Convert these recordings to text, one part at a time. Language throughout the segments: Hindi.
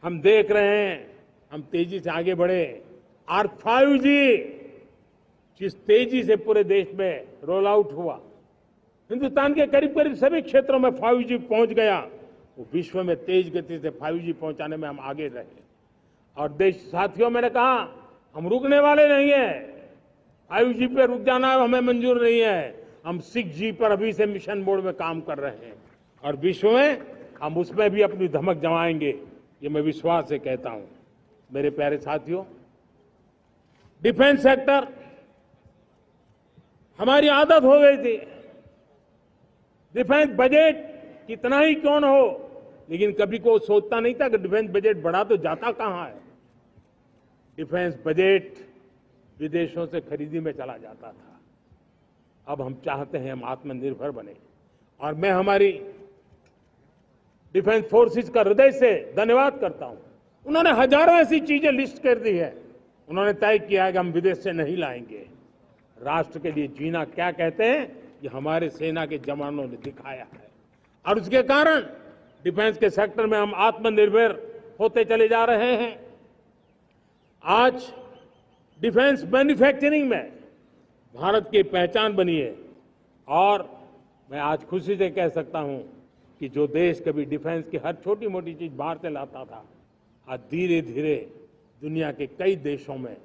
हम देख रहे हैं, हम तेजी से आगे बढ़े और 5G जिस तेजी से पूरे देश में रोल आउट हुआ, हिंदुस्तान के करीब करीब सभी क्षेत्रों में 5G पहुंच गया। वो विश्व में तेज गति से 5G पहुंचाने में हम आगे रहे। और देश साथियों, मैंने कहा हम रुकने वाले नहीं हैं। 5G पे रुक जाना हमें मंजूर नहीं है। हम 6G पर अभी से मिशन मोड में काम कर रहे हैं और विश्व में हम उसमें भी अपनी धमक जमाएंगे, ये मैं विश्वास से कहता हूं। मेरे प्यारे साथियों, डिफेंस सेक्टर, हमारी आदत हो गई थी डिफेंस बजट कितना ही क्यों न हो, लेकिन कभी कोई सोचता नहीं था कि डिफेंस बजट बढ़ा तो जाता कहां है। डिफेंस बजट विदेशों से खरीदी में चला जाता था। अब हम चाहते हैं हम आत्मनिर्भर बने और मैं हमारी डिफेंस फोर्सेस का हृदय से धन्यवाद करता हूं। उन्होंने हजारों ऐसी चीजें लिस्ट कर दी है। उन्होंने तय किया है कि हम विदेश से नहीं लाएंगे। राष्ट्र के लिए जीना क्या कहते हैं, ये हमारे सेना के जवानों ने दिखाया है और उसके कारण डिफेंस के सेक्टर में हम आत्मनिर्भर होते चले जा रहे हैं। आज डिफेंस मैन्युफैक्चरिंग में भारत की पहचान बनी है और मैं आज खुशी से कह सकता हूं कि जो देश कभी डिफेंस की हर छोटी मोटी चीज बाहर से लाता था, आज धीरे धीरे दुनिया के कई देशों में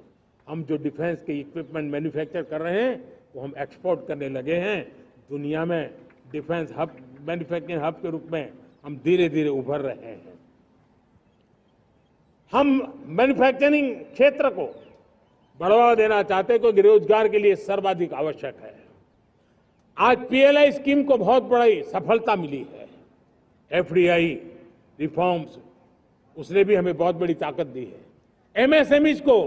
हम जो डिफेंस के इक्विपमेंट मैन्युफैक्चर कर रहे हैं वो हम एक्सपोर्ट करने लगे हैं। दुनिया में डिफेंस हब, मैन्युफैक्चरिंग हब के रूप में हम धीरे धीरे उभर रहे हैं। हम मैन्युफैक्चरिंग क्षेत्र को बढ़ावा देना चाहते हैं क्योंकि रोजगार के लिए सर्वाधिक आवश्यक है। आज PLI स्कीम को बहुत बड़ी सफलता मिली है। FDI रिफॉर्म्स, उसने भी हमें बहुत बड़ी ताकत दी है। MSMEs को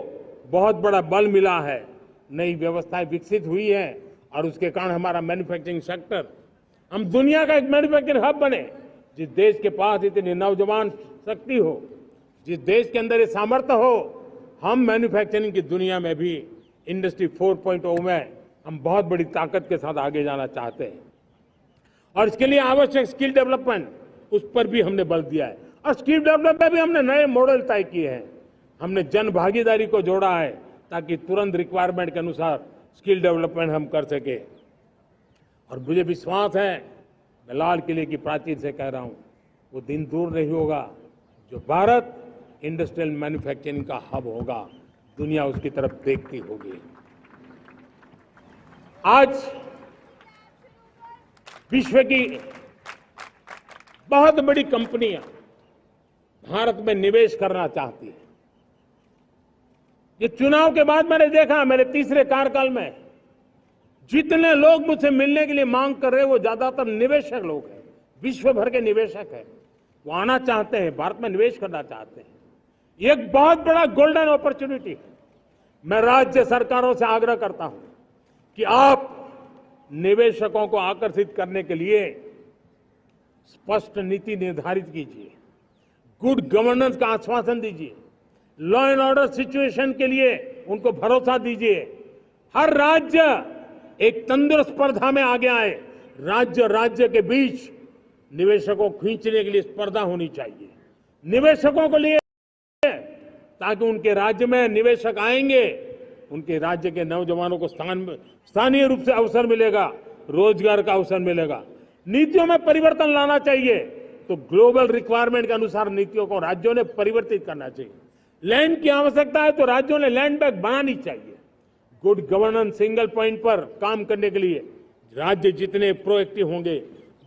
बहुत बड़ा बल मिला है। नई व्यवस्थाएं विकसित हुई है और उसके कारण हमारा मैन्युफैक्चरिंग सेक्टर, हम दुनिया का एक मैन्युफैक्चरिंग हब बने। जिस देश के पास इतनी नौजवान शक्ति हो, जिस देश के अंदर ये सामर्थ्य हो, हम मैन्युफैक्चरिंग की दुनिया में भी इंडस्ट्री 4.0 में हम बहुत बड़ी ताकत के साथ आगे जाना चाहते हैं और इसके लिए आवश्यक स्किल डेवलपमेंट, उस पर भी हमने बल दिया है। और स्किल डेवलपमेंट में भी हमने नए मॉडल तय किए हैं। हमने जन भागीदारी को जोड़ा है ताकि तुरंत रिक्वायरमेंट के अनुसार स्किल डेवलपमेंट हम कर सके। और मुझे विश्वास है, मैं लाल किले की प्राचीर से कह रहा हूं, वो दिन दूर नहीं होगा जो भारत इंडस्ट्रियल मैन्युफैक्चरिंग का हब होगा। दुनिया उसकी तरफ देखती होगी। आज विश्व की बहुत बड़ी कंपनियां भारत में निवेश करना चाहती हैं। ये चुनाव के बाद मैंने देखा, मेरे तीसरे कार्यकाल में जितने लोग मुझसे मिलने के लिए मांग कर रहे हैं वो ज्यादातर निवेशक लोग हैं, विश्व भर के निवेशक हैं। वो आना चाहते हैं, भारत में निवेश करना चाहते हैं। ये एक बहुत बड़ा गोल्डन अपॉर्चुनिटी है। मैं राज्य सरकारों से आग्रह करता हूं कि आप निवेशकों को आकर्षित करने के लिए स्पष्ट नीति निर्धारित कीजिए, गुड गवर्नेंस का आश्वासन दीजिए, लॉ एंड ऑर्डर सिचुएशन के लिए उनको भरोसा दीजिए। हर राज्य एक तंदुरुस्त स्पर्धा में आगे आए। राज्य राज्य के बीच निवेशकों को खींचने के लिए स्पर्धा होनी चाहिए। निवेशकों को लिए ताकि उनके राज्य में निवेशक आएंगे, उनके राज्य के नौजवानों को स्थानीय रूप से अवसर मिलेगा, रोजगार का अवसर मिलेगा। नीतियों में परिवर्तन लाना चाहिए तो ग्लोबल रिक्वायरमेंट के अनुसार नीतियों को राज्यों ने परिवर्तित करना चाहिए। लैंड की आवश्यकता है तो राज्यों ने लैंड बैंक बनानी चाहिए। गुड गवर्नेंस सिंगल पॉइंट पर काम करने के लिए राज्य जितने प्रोएक्टिव होंगे,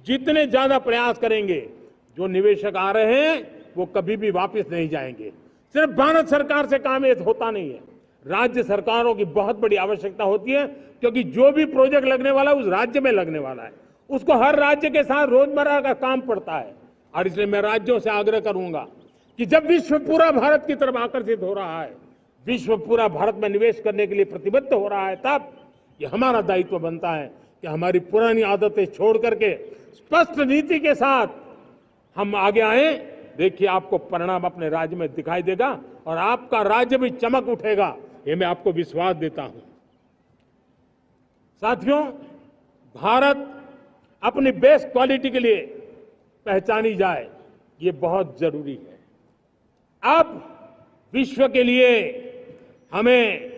जितने ज्यादा प्रयास करेंगे, जो निवेशक आ रहे हैं वो कभी भी वापस नहीं जाएंगे। सिर्फ भारत सरकार से काम ये होता नहीं है, राज्य सरकारों की बहुत बड़ी आवश्यकता होती है क्योंकि जो भी प्रोजेक्ट लगने वाला है उस राज्य में लगने वाला है, उसको हर राज्य के साथ रोजमर्रा का काम पड़ता है। और इसलिए मैं राज्यों से आग्रह करूंगा कि जब विश्व पूरा भारत की तरफ आकर्षित हो रहा है, विश्व पूरा भारत में निवेश करने के लिए प्रतिबद्ध हो रहा है, तब ये हमारा दायित्व बनता है कि हमारी पुरानी आदतें छोड़ करके स्पष्ट नीति के साथ हम आगे आए। देखिए, आपको परिणाम अपने राज्य में दिखाई देगा और आपका राज्य भी चमक उठेगा, ये मैं आपको विश्वास देता हूं। साथियों, भारत अपनी बेस्ट क्वालिटी के लिए पहचानी जाए, ये बहुत जरूरी है। अब विश्व के लिए हमें